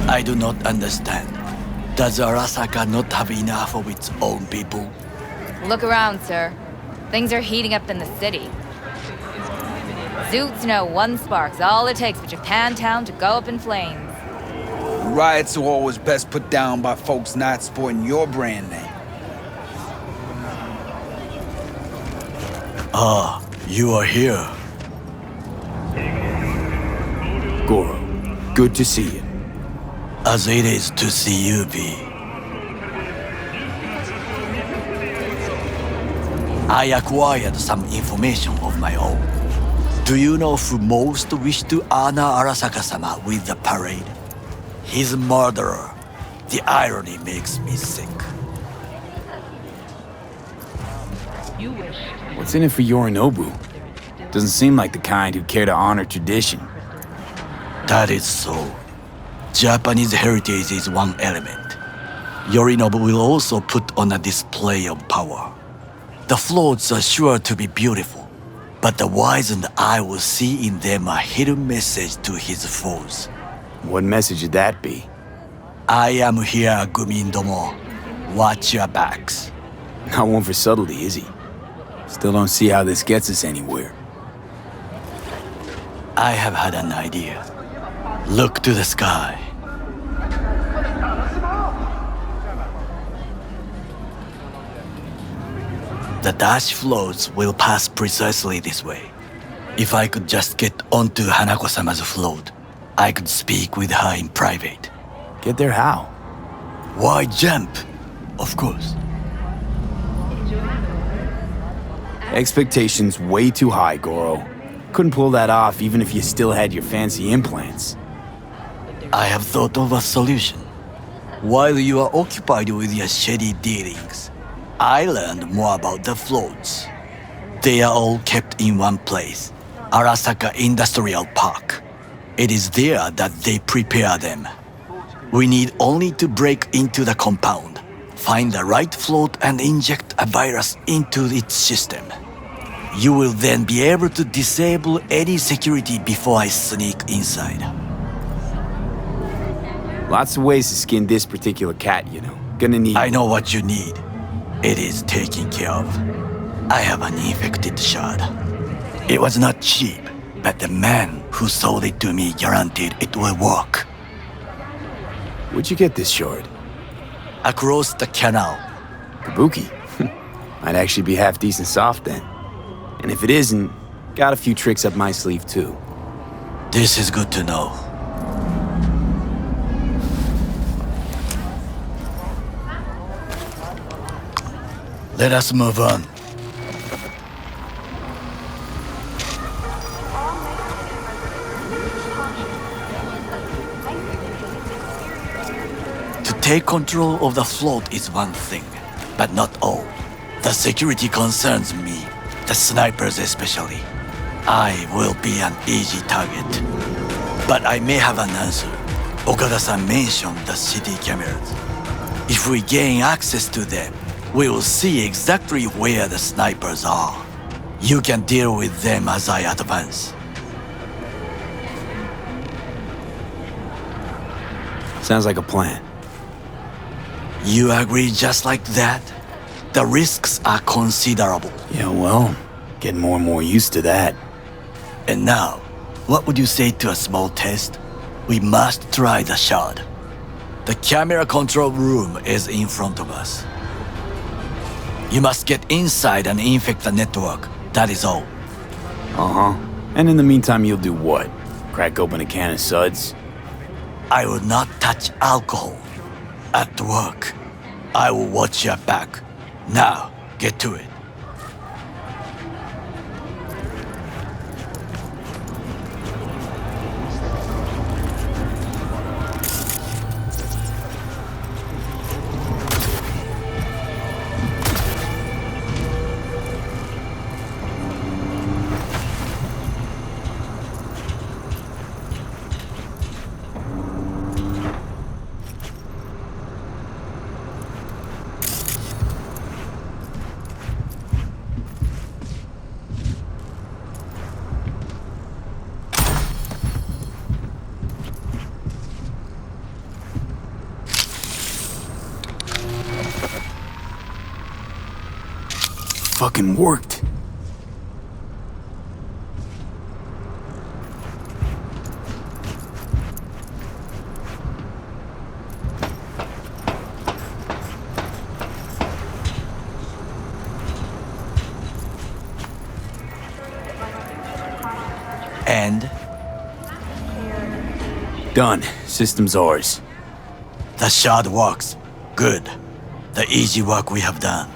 I do not understand. Does Arasaka not have enough of its own people? Look around, sir. Things are heating up in the city. Zoots know one spark's all it takes for Japantown to go up in flames. Riots are always best put down by folks not sporting your brand name. Ah, you are here. Goro, good to see you. As it is to see you, V. I acquired some information of my own. Do you know who most wished to honor Arasaka-sama with the parade? His murderer. The irony makes me sick. What's in it for Yorinobu? Doesn't seem like the kind who care to honor tradition. That is so. Japanese heritage is one element. Yorinobu will also put on a display of power. The floats are sure to be beautiful, but the wizened eye will see in them a hidden message to his foes. What message would that be? I am here, Gumindomo. Watch your backs. Not one for subtlety, is he? Still don't see how this gets us anywhere. I have had an idea. Look to the sky. The dash floats will pass precisely this way. If I could just get onto Hanako-sama's float, I could speak with her in private. Get there how? Why jump? Of course. Expectations way too high, Goro. Couldn't pull that off even if you still had your fancy implants. I have thought of a solution. While you are occupied with your shady dealings, I learned more about the floats. They are all kept in one place, Arasaka Industrial Park. It is there that they prepare them. We need only to break into the compound, find the right float and inject a virus into its system. You will then be able to disable any security before I sneak inside. Lots of ways to skin this particular cat, you know. Gonna need... I know what you need. It is taken care of. I have an infected shard. It was not cheap, but the man who sold it to me guaranteed it will work. Where'd you get this shard? Across the canal. Kabuki. Might actually be half decent soft then. And if it isn't, got a few tricks up my sleeve too. This is good to know. Let us move on. To take control of the float is one thing, but not all. The security concerns me, the snipers especially. I will be an easy target. But I may have an answer. Okada-san mentioned the city cameras. If we gain access to them, we will see exactly where the snipers are. You can deal with them as I advance. Sounds like a plan. You agree just like that? The risks are considerable. Yeah, well, getting more and more used to that. And now, what would you say to a small test? We must try the shard. The camera control room is in front of us. You must get inside and infect the network. That is all. Uh-huh. And in the meantime, you'll do what? Crack open a can of suds? I will not touch alcohol. At work, I will watch your back. Now, get to it. fucking worked. And Done. System's ours. the shard works. Good. The easy work we have done.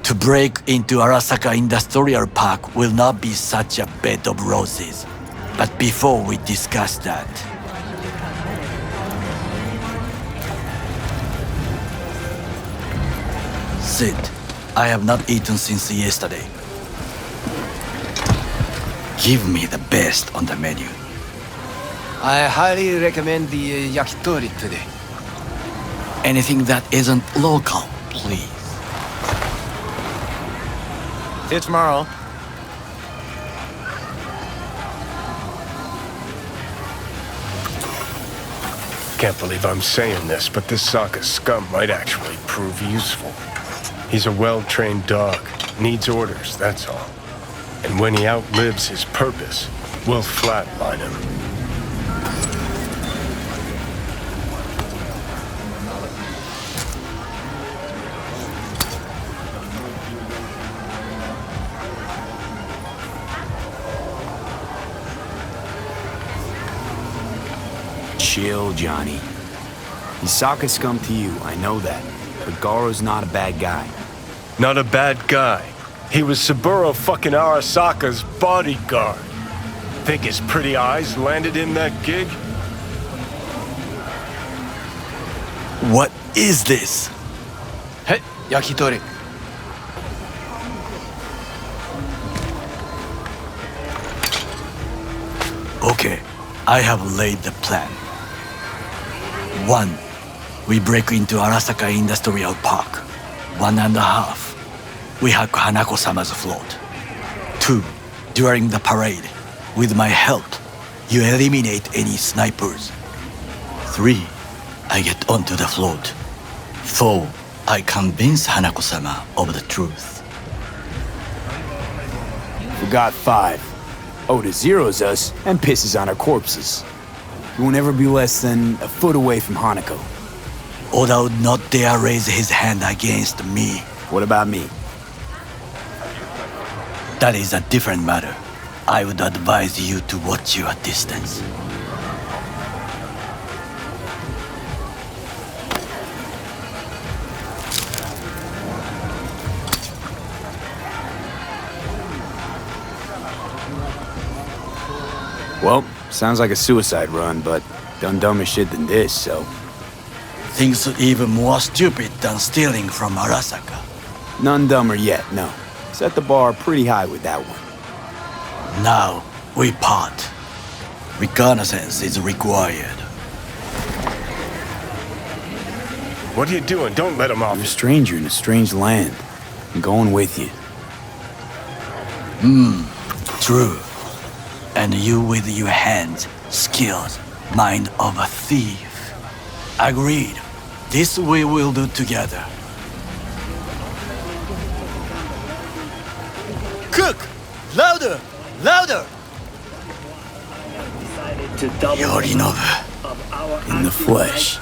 To break into Arasaka Industrial Park will not be such a bed of roses. But before we discuss that, Sid, I have not eaten since yesterday. Give me the best on the menu. I highly recommend the yakitori today. Anything that isn't local, please. See you tomorrow. Can't believe I'm saying this, but this Sokka scum might actually prove useful. He's a well-trained dog, needs orders, that's all. And when he outlives his purpose, we'll flatline him. Chill, Johnny. He's Sokka scum to you, I know that. But Garo's not a bad guy. Not a bad guy. He was Saburo fucking Arasaka's bodyguard. Think his pretty eyes landed in that gig? What is this? Hey, yakitori. Okay, I have laid the plan. 1. We break into Arasaka Industrial Park. 1.5. We hack Hanako-sama's float. 2. During the parade, with my help, you eliminate any snipers. 3. I get onto the float. 4. I convince Hanako-sama of the truth. Forgot 5. Oda zeros us and pisses on our corpses. He won't ever be less than a foot away from Hanako. Oda would not dare raise his hand against me. What about me? That is a different matter. I would advise you to watch your distance. Well, sounds like a suicide run, but done dumber shit than this, so... Things even more stupid than stealing from Arasaka. None dumber yet, no. Set the bar pretty high with that one. Now, we part. Reconnaissance is required. What are you doing? Don't let him off. You're a stranger in a strange land. I'm going with you. True. And you with your hands, skills, mind of a thief. Agreed. This we will do together. Cook! Louder! Louder! Yorinobu. In the flesh.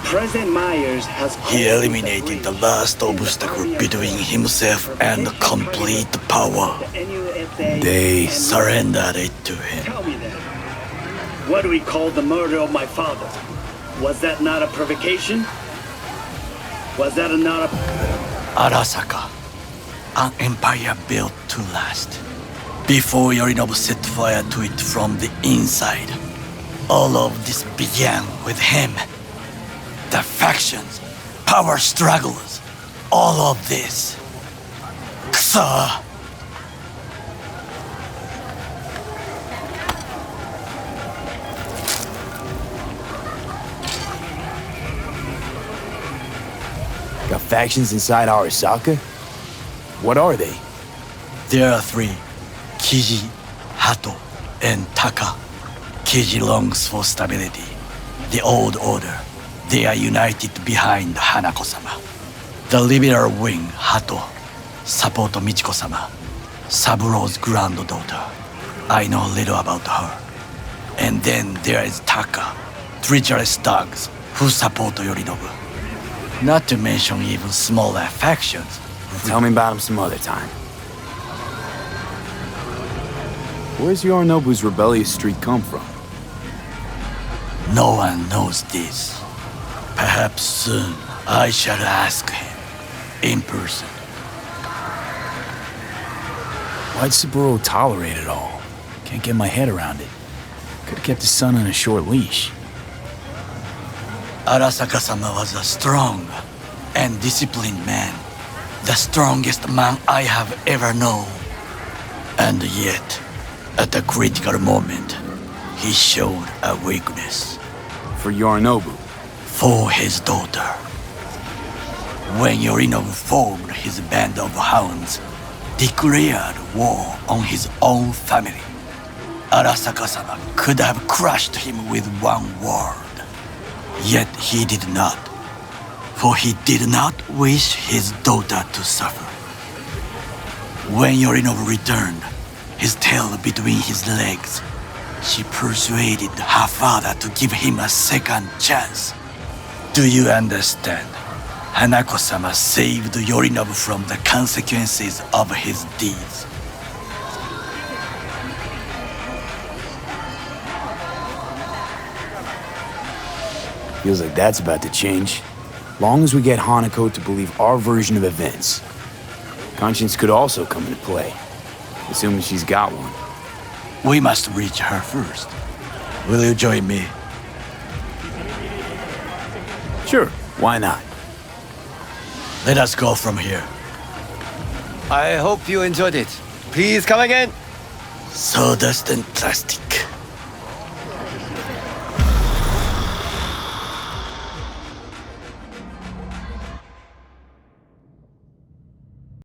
President Myers has He eliminated the last obstacle between himself and complete power. They... Surrendered it to him. Tell me then, what do we call the murder of my father? Was that not a provocation? Was that not a... Arasaka. An empire built to last. Before Yorinobu set fire to it from the inside. All of this began with him. The factions, power struggles, all of this. Kusa! Got factions inside Arasaka? What are they? There are 3. Kiji, Hato, and Taka. Kiji longs for stability. The old order. They are united behind Hanako-sama. The liberal wing, Hato, support Michiko-sama, Saburo's granddaughter. I know little about her. And then there is Taka, treacherous thugs who support Yorinobu. Not to mention even smaller factions. Tell me about him some other time. Where's Yorinobu's rebellious streak come from? No one knows this. Perhaps soon I shall ask him in person. Why'd Saburo tolerate it all? Can't get my head around it. Could've kept his son on a short leash. Arasaka-sama was a strong and disciplined man. The strongest man I have ever known. And yet, at the critical moment, he showed a weakness. For Yorinobu. For his daughter. When Yorinobu formed his band of hounds, declared war on his own family, Arasaka-sama could have crushed him with one word. Yet he did not, for he did not wish his daughter to suffer. When Yorinobu returned, his tail between his legs, she persuaded her father to give him a second chance. Do you understand? Hanako-sama saved Yorinobu from the consequences of his deeds. Feels like that's about to change. Long as we get Hanako to believe our version of events. Conscience could also come into play, assuming she's got one. We must reach her first. Will you join me? Sure, why not? Let us go from here. I hope you enjoyed it. Please come again. Sawdust and plastic.